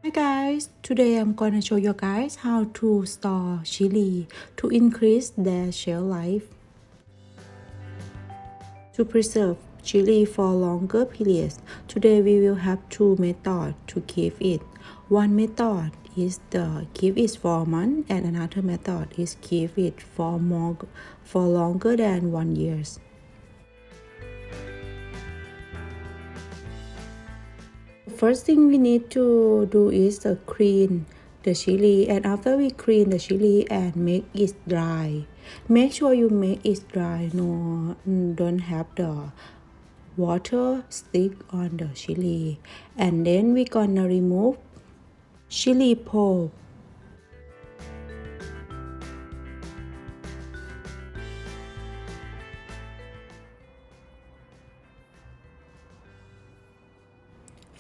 Hi guys, today I'm gonna show you guys how to store chili to increase their shelf life. To preserve chili for longer periods, today we will have two methods to keep it. One method is the keep it for a month and another method is keep it for longer than 1 year. First thing we need to do is to clean the chili, and after we clean the chili and make it dry, make sure you make it dry, no, don't have the water stick on the chili. And then we gonna remove chili pulp.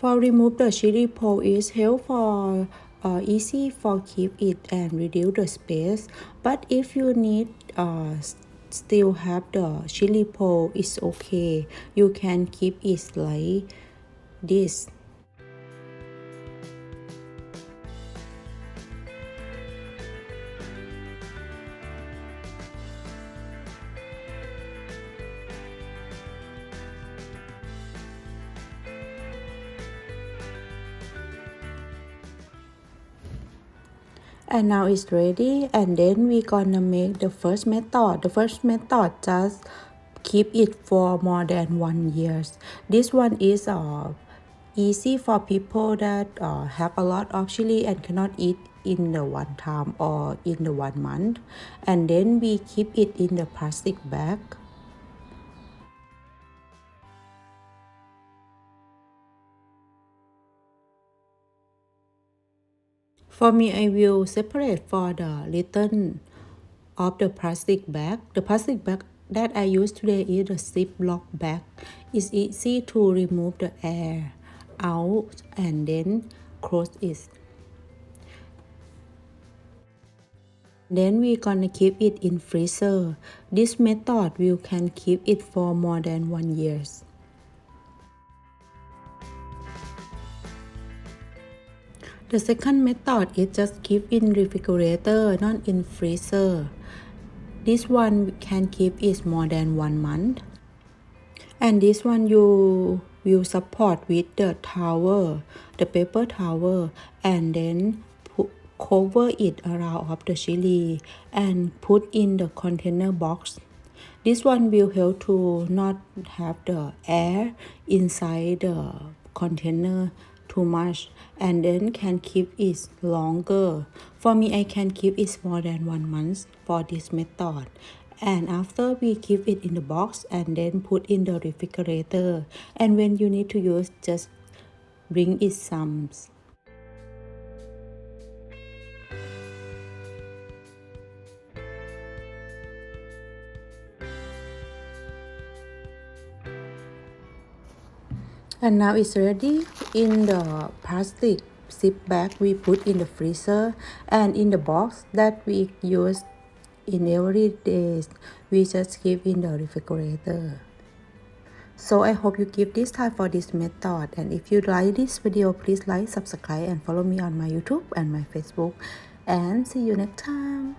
For remove the chili pulp is help for easy for keep it and reduce the space. But if you need still have the chili pulp, it's okay. You can keep it like this. And now it's ready, and then we gonna make the first method. The first method just keep it for more than 1 year. This one is easy for people that have a lot of chili and cannot eat in the one time or in the 1 month. And then we keep it in the plastic bag. For me, I will separate for the little of the plastic bag. The plastic bag that I use today is the Ziploc bag. It's easy to remove the air out and then close it. Then we're gonna keep it in freezer. This method you can keep it for more than 1 year. The second method is just keep in refrigerator, not in freezer. This one can keep it more than 1 month. And this one you will support with the towel, the paper towel, and then cover it around of the chili and put in the container box. This one will help to not have the air inside the container too much, and then can keep it longer. For me, I can keep it more than 1 month for this method. And after we keep it in the box and then put in the refrigerator, and when you need to use, just bring it some. And now it's ready. In the plastic zip bag we put in the freezer, and in the box that we use in every day we just keep in the refrigerator. So I hope you give this time for this method, and if you like this video, please like, subscribe and follow me on my YouTube and my Facebook, and see you next time.